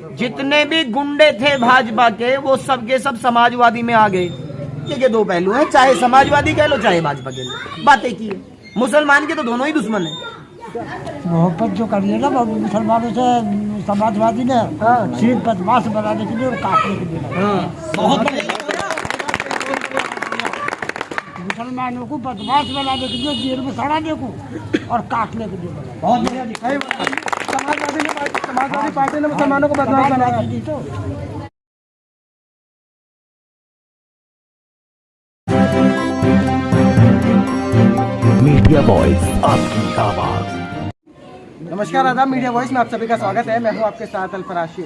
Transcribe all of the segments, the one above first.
जितने भी गुंडे थे भाजपा के वो सब के सब समाजवादी में आ गए। ये दो पहलू हैं, चाहे समाजवादी कह लो चाहे भाजपा कह लो। बातें की है, मुसलमान के तो दोनों ही दुश्मन है। मोहब्बत जो करिए ना मुसलमानों से समाजवादी ने सिर्फ बदमाश बनाने के लिए और काटने के लिए बहुत मुसलमानों को बदमाश बनाने के लिए जेल में सड़ाने को और काटने के लिए बहुत बढ़िया दिखाई। समाजवादी पार्टी ने मुसलमानों को बदमाश बनाया। तो मीडिया वॉइस, आपकी आवाज। नमस्कार, आदाब। मीडिया वॉइस में आप सभी का स्वागत है। मैं हूं आपके साथ अल्फराशी।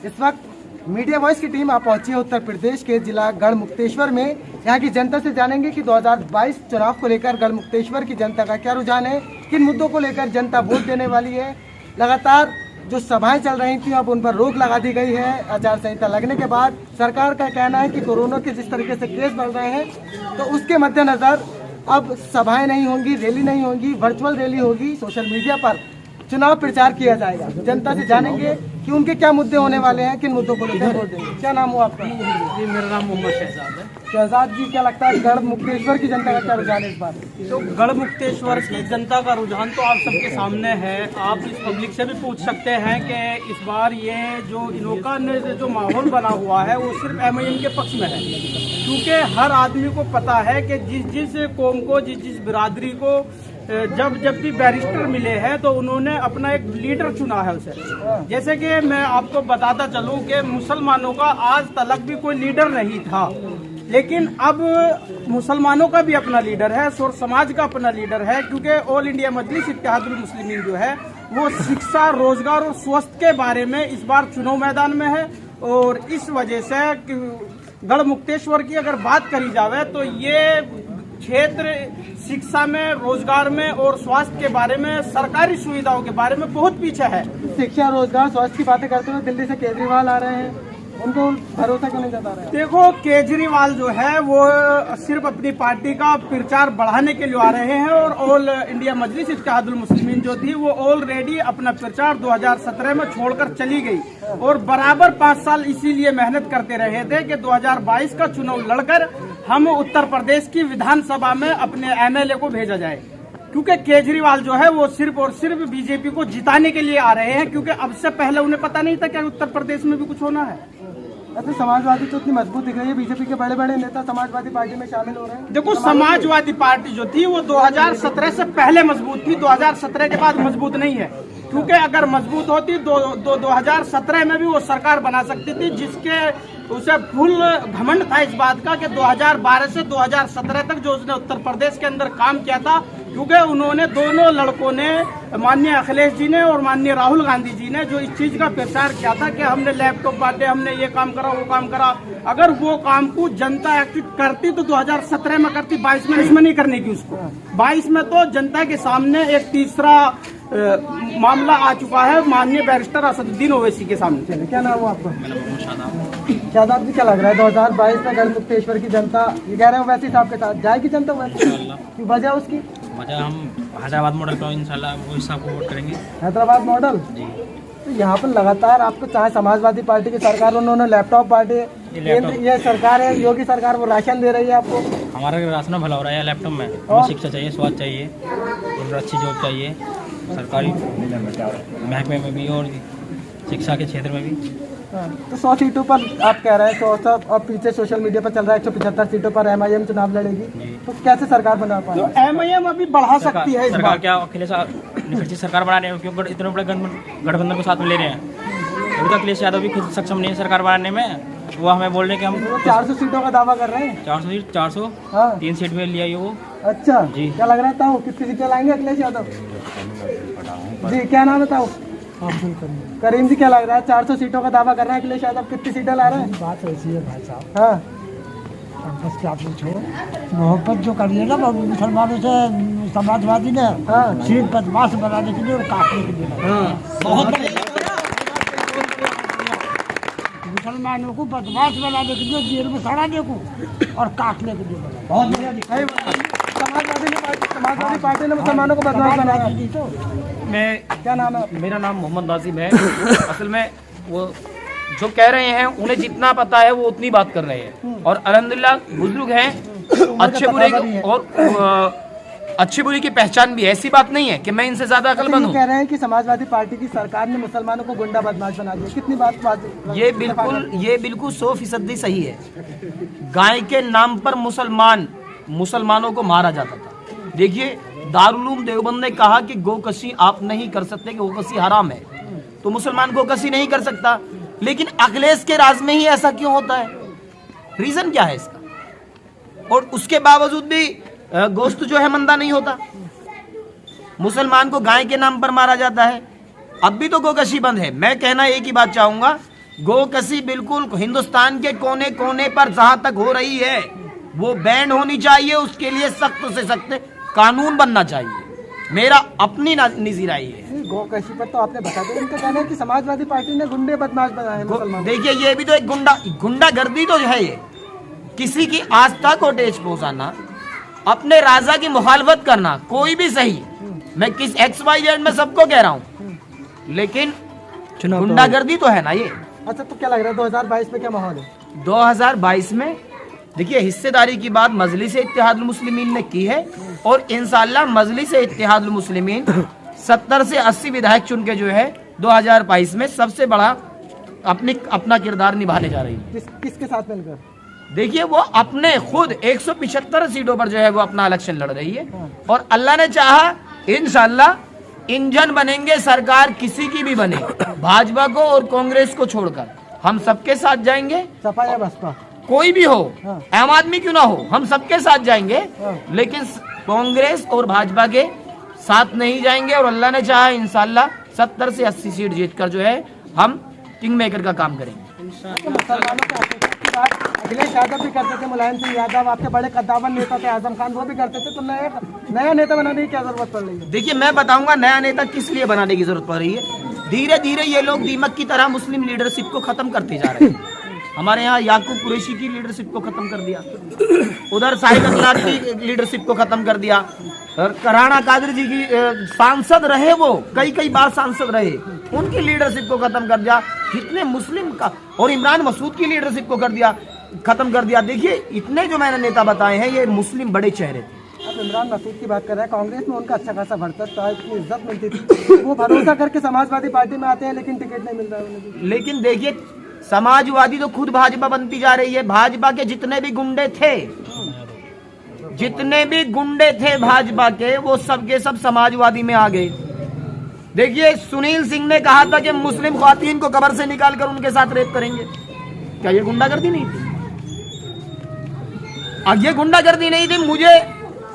इस वक्त मीडिया वॉइस की टीम आप पहुंची है उत्तर प्रदेश के जिला गढ़मुक्तेश्वर में। यहां की जनता से जानेंगे कि 2022 चुनाव को लेकर गढ़मुक्तेश्वर की जनता का क्या रुझान है, किन मुद्दों को लेकर जनता वोट देने वाली है। लगातार जो सभाएं चल रही थी अब उन पर रोक लगा दी गई है आचार संहिता लगने के बाद। सरकार का कहना है कि कोरोना के जिस तरीके से केस बढ़ रहे हैं तो उसके मद्देनजर अब सभाएं नहीं होंगी, रैली नहीं होगी, वर्चुअल रैली होगी। सोशल मीडिया पर चुनाव प्रचार किया जाएगा। जनता से जानेंगे कि उनके क्या मुद्दे होने वाले हैं, किन मुद्दों को लेकर वोट देंगे। क्या नाम हुआ आपका? जी, मेरा नाम मोहम्मद शहजाद है। शहजाद जी, क्या लगता है गढ़मुक्तेश्वर की जनता का क्या रुझान है इस बार? तो गढ़मुक्तेश्वर की जनता का रुझान तो आप सबके सामने है। आप इस पब्लिक से भी पूछ सकते हैं कि इस बार ये जो इनोका ने जो माहौल बना हुआ है वो सिर्फ एमआईएम के पक्ष में है, क्योंकि हर आदमी को पता है कि जिस कौम को, जिस बिरादरी को जब भी बैरिस्टर मिले हैं तो उन्होंने अपना एक लीडर चुना है उसे। जैसे कि मैं आपको बताता चलूं कि मुसलमानों का आज तक भी कोई लीडर नहीं था, लेकिन अब मुसलमानों का भी अपना लीडर है, सुर समाज का अपना लीडर है, क्योंकि ऑल इंडिया मजलिस इत्तेहादुल मुस्लिमीन जो है वो शिक्षा, रोजगार और स्वास्थ्य के बारे में इस बार चुनाव मैदान में है। और इस वजह से गढ़मुक्तेश्वर की अगर बात करी जाए तो ये क्षेत्र शिक्षा में, रोजगार में और स्वास्थ्य के बारे में, सरकारी सुविधाओं के बारे में बहुत पीछे है। शिक्षा, रोजगार, स्वास्थ्य की बातें करते हुए दिल्ली से केजरीवाल आ रहे हैं, उनको भरोसा क्यों नहीं जता रहे? देखो, केजरीवाल जो है वो सिर्फ अपनी पार्टी का प्रचार बढ़ाने के लिए आ रहे हैं और ऑल इंडिया मजलिस इत्तेहादुल मुस्लिमीन जो थी वो ऑलरेडी अपना प्रचार 2017 में छोड़कर चली गई और बराबर 5 साल इसीलिए मेहनत करते रहे थे कि 2022 का चुनाव लड़कर हम उत्तर प्रदेश की विधानसभा में अपने एमएलए को भेजा जाए, क्योंकि केजरीवाल जो है वो सिर्फ और सिर्फ बीजेपी को जिताने के लिए आ रहे हैं, क्योंकि अब से पहले उन्हें पता नहीं था कि उत्तर प्रदेश में भी कुछ होना है। अच्छा, समाजवादी तो इतनी मजबूत दिख रही है, बीजेपी के बड़े बड़े नेता समाजवादी पार्टी में शामिल हो रहे हैं। देखो, समाजवादी पार्टी जो थी वो 2017 से पहले मजबूत थी, 2017 के बाद मजबूत नहीं है, क्योंकि अगर मजबूत होती 2017 में भी वो सरकार बना सकती थी, जिसके उसे फुल घमंड था इस बात का कि 2012 से 2017 तक जो उसने उत्तर प्रदेश के अंदर काम किया था, क्योंकि उन्होंने, दोनों लड़कों ने, माननीय अखिलेश जी ने और माननीय राहुल गांधी जी ने जो इस चीज का प्रचार किया था कि हमने लैपटॉप बांटे, हमने ये काम करा, वो काम करा, अगर वो काम को जनता एक्टिव करती तो 2017 में करती, 22 में इसमें नहीं करने की उसको। 22 में तो जनता के सामने एक तीसरा मामला आ चुका है, माननीय बैरिस्टर असदुद्दीन ओवैसी के सामने। क्या नाम हुआ आपका? शादाब जी, क्या लग रहा है 2022 में गढ़मुक्तेश्वर की जनता, ये कह रहे हैं ओवैसी साहब के साथ जाएगी जनता? की वजह उसकी हम हैदराबाद मॉडल को इंशाल्लाह वो हिसाब को वोट करेंगे। हैदराबाद मॉडल जी। तो यहाँ पर लगातार आपको, चाहे समाजवादी पार्टी की सरकार, उन्होंने लैपटॉप बांटे, ये सरकार है योगी सरकार, वो राशन दे रही है आपको। हमारा राशन भला हो रहा है लैपटॉप में। हमें शिक्षा चाहिए, स्वास्थ्य चाहिए और अच्छी जॉब चाहिए, सरकारी महकमे में भी और शिक्षा के क्षेत्र में भी। तो 100 सीटों पर आप कह रहे हैं 100, और पीछे सोशल मीडिया पर चल रहा है 175 सीटों पर एमआईएम चुनाव लड़ेगी, तो कैसे सरकार बना पाएगी? तो एमआईएम अभी बढ़ा सकती है सरकार। क्या अखिलेश सरकार बना रहे हैं, क्योंकि इतने बड़े गठबंधन को साथ में ले रहे हैं। अभी तक अखिलेश यादव भी खुद सक्षम नहीं है सरकार बनाने में। वो हमें बोल रहे हैं कि हम 400 सीटों का दावा कर रहे हैं। 400 हाँ। 3 सीट में लिया ये वो। अच्छा जी, क्या लग रहा है ताऊ, कितनी सीटें लाएंगे अखिलेश यादव जी? क्या नाम है ताऊ? करीम जी, क्या लग रहा है 400 सीटों का दावा कर रहे हैं अखिलेश यादव, कितनी सीटें ला रहे हैं? बात ऐसी है भाई साहब, हाँ, बस क्या पूछो, मोहब्बत जो करिए ना मुसलमानों से समाजवादी ने सिर्फ बदमाश बनाने के लिए और काटने के लिए। बहुत मुसलमानों को बदमाश बनाने के लिए, जेल में सड़ाने को और काटने के लिए। बहुत बढ़िया दिखाई। समाजवादी पार्टी ने मुसलमानों को बदमाश बनाया। मैं क्या नाम है? मेरा नाम मोहम्मद नाजिम है। असल में वो जो कह रहे हैं उन्हें जितना पता है वो उतनी बात कर रहे हैं, और अल्हम्दुलिल्लाह बुजुर्ग हैं, अच्छे बुरे और अच्छी बुरी की पहचान भी है। ऐसी बात नहीं है कि मैं इनसे ज्यादा अक्लमंद हूँ। कह रहे हैं कि समाजवादी पार्टी की सरकार ने मुसलमानों को गुंडा बदमाश बना दिया, कितनी बात ये बिल्कुल 100% सही है। गाय के नाम पर मुसलमानों को मारा जाता था। देखिए, दारुल उलूम देवबंद ने कहा कि गोकशी आप नहीं कर सकते, कि गोकशी हराम है, तो मुसलमान गोकशी नहीं कर सकता। लेकिन अखिलेश के राज में ही ऐसा क्यों होता है? रीजन क्या है इसका? और उसके बावजूद भी गोश्त जो है मंदा नहीं होता। मुसलमान को गाय के नाम पर मारा जाता है। अब भी तो गोकशी बंद है। मैं कहना एक ही बात चाहूंगा, गोकशी बिल्कुल हिंदुस्तान के कोने कोने पर जहां तक हो रही है वो बैन होनी चाहिए। उसके लिए सख्त से सख्त कानून बनना चाहिए। मेरा अपनी निजी राय है। गोकशी पर तो आपने बता दिया। इनका कहना है कि समाजवादी पार्टी ने गुंडे बदमाश बनाए मुसलमान। देखिए, ये भी तो एक गुंडागर्दी तो है। ये किसी की आस्था को ठेस पहुंचाना, अपने राजा की मुखालफत करना, कोई भी सही, मैं किस XYZ में सबको कह रहा हूँ, लेकिन गुंडागर्दी तो है ना ये। अच्छा, तो क्या लग रहा है 2022 में क्या माहौल है? 2022 में देखिए, हिस्सेदारी की बात मजलिस इत्तेहादुल मुस्लिमीन ने की है, और इंशाअल्लाह मजलिस इत्तेहादुल मुस्लिमीन 70 से 80 विधायक चुन के जो है 2022 में सबसे बड़ा अपना किरदार निभाने जा रही है। किसके साथ मिलकर? देखिए, वो अपने खुद 175 सीटों पर जो है वो अपना इलेक्शन लड़ रही है, और अल्लाह ने चाहा इंशाअल्लाह इंजन बनेंगे सरकार किसी की भी बने, भाजपा को और कांग्रेस को छोड़कर हम सबके साथ जाएंगे। सपा या बसपा कोई भी हो, आम आदमी क्यों ना हो, हम सबके साथ जाएंगे, लेकिन कांग्रेस और भाजपा के साथ नहीं जाएंगे। और अल्लाह ने चाहा इंशाअल्लाह 70 से 80 सीट जीतकर जो है हम किंग मेकर का काम करेंगे। मुसलमानों के अखिलेश यादव भी करते थे, मुलायम सिंह यादव आपके बड़े कद्दावर नेता थे, आजम खान, वो भी करते थे। तो नया नेता बनाने की क्या जरूरत पड़ रही है? देखिए, मैं बताऊंगा नया नेता किस लिए बनाने की जरूरत पड़ रही है। धीरे धीरे ये लोग दीमक की तरह मुस्लिम लीडरशिप को खत्म करते जा रहे हैं। हमारे यहाँ याकूब कुरैशी की लीडरशिप को खत्म कर दिया, उधर साहिद अखलाक की लीडरशिप को खत्म कर दिया, और राणा कादर जी की सांसद रहे, वो कई बार सांसद रहे, उनकी लीडरशिप को खत्म कर दिया। कितने मुस्लिम का, और इमरान मसूद की लीडरशिप को खत्म कर दिया। देखिए, इतने जो मैंने नेता बताए हैं ये मुस्लिम बड़े चेहरे थे। अब इमरान मसूद की बात कर रहे हैं, कांग्रेस में उनका अच्छा खासा बढ़ता था, इतनी इज्जत मिलती थी, वो भरोसा करके समाजवादी पार्टी में आते हैं, लेकिन टिकट नहीं मिल रहा है उन्हें। लेकिन देखिए, समाजवादी तो खुद भाजपा बनती जा रही है। भाजपा के जितने भी गुंडे थे भाजपा के, वो सब के सब समाजवादी में आ गए। देखिए, सुनील सिंह ने कहा था कि मुस्लिम ख्वातीन को कब्र से निकालकर उनके साथ रेप करेंगे। क्या ये गुंडागर्दी नहीं थी? अब ये गुंडागर्दी नहीं थी। मुझे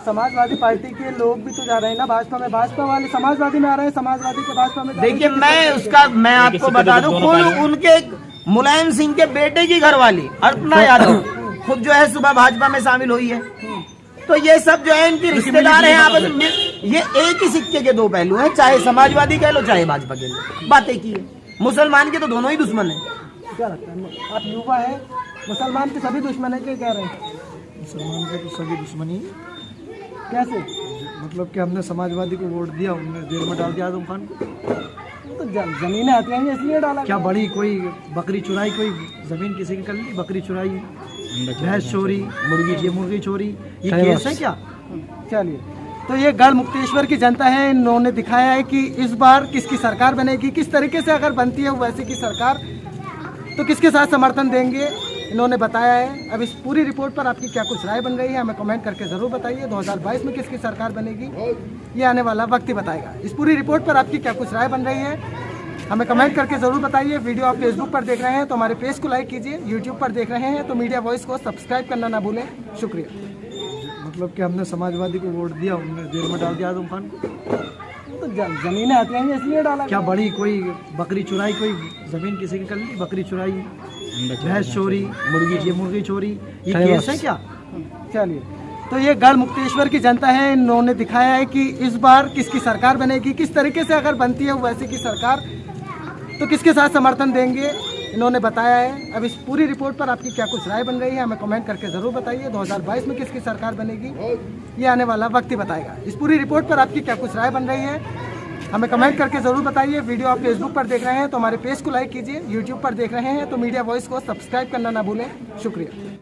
समाजवादी पार्टी के लोग भी तो जा रहे हैं ना भाजपा में, भाजपा वाले समाजवादी में आ रहे हैं, समाजवादी के भाजपा में। देखिए, मैं आपको बता दूं, खुद उनके मुलायम सिंह के बेटे की घरवाली अर्पणा यादव खुद जो है सुबह भाजपा में शामिल हुई है। तो ये सब जो है इनकी रिश्तेदार हैं। आपस में ये एक ही सिक्के के दो पहलू हैं, चाहे समाजवादी कह लो चाहे भाजपा कह लो। बातें की है, मुसलमान के तो दोनों ही दुश्मन हैं। क्या लगता है, आप युवा है, मुसलमान के सभी दुश्मन है, क्या कह रहे हैं? मुसलमान के तो सभी दुश्मनी। कैसे? मतलब कि हमने समाजवादी को वोट दिया, उन्होंने जेल में डाल दिया आजम खान को। तो जमीनें आती हैं इसलिए डाला क्या? बड़ी कोई बकरी चुराई, कोई जमीन किसी की कर ली, बकरी चुराई, भैंस चोरी, मुर्गी चोरी, ये केस है क्या? चलिए, तो ये गढ़ मुक्तेश्वर की जनता है, इन्होंने दिखाया है कि इस बार किसकी सरकार बनेगी, किस तरीके से अगर बनती है वैसे की सरकार तो किसके साथ समर्थन देंगे, इन्होंने बताया है। अब इस पूरी रिपोर्ट पर आपकी क्या कुछ राय बन रही है, हमें कमेंट करके ज़रूर बताइए। 2022 में किसकी सरकार बनेगी ये आने वाला वक्त ही बताएगा। इस पूरी रिपोर्ट पर आपकी क्या कुछ राय बन रही है, हमें कमेंट करके ज़रूर बताइए। वीडियो आप फेसबुक पर देख रहे हैं तो हमारे पेज को लाइक कीजिए, यूट्यूब पर देख रहे हैं तो मीडिया वॉइस को सब्सक्राइब करना ना भूलें। शुक्रिया। मतलब कि हमने समाजवादी को वोट दिया, उन्होंने जेल में डाल दिया आजम खान को। तो जमीनें आती हैं इसलिए डाला। क्या? बड़ी कोई बकरी चुराई, कोई जमीन किसी की कर ली, बकरी चुराई, भैंस चोरी, मुर्गी चोरी, ये केस है क्या? चलिए, तो ये गढ़ मुक्तेश्वर की जनता है, इन्होंने दिखाया है कि इस बार किसकी सरकार बनेगी, किस तरीके से अगर बनती है वैसे की सरकार तो किसके साथ समर्थन देंगे, इन्होंने बताया है। अब इस पूरी रिपोर्ट पर आपकी क्या कुछ राय बन रही है, हमें कमेंट करके ज़रूर बताइए। 2022 में किसकी सरकार बनेगी ये आने वाला वक्त ही बताएगा। इस पूरी रिपोर्ट पर आपकी क्या कुछ राय बन रही है, हमें कमेंट करके ज़रूर बताइए। वीडियो आप फेसबुक पर देख रहे हैं तो हमारे पेज को लाइक कीजिए, यूट्यूब पर देख रहे हैं तो मीडिया वॉइस को सब्सक्राइब करना ना भूलें। शुक्रिया।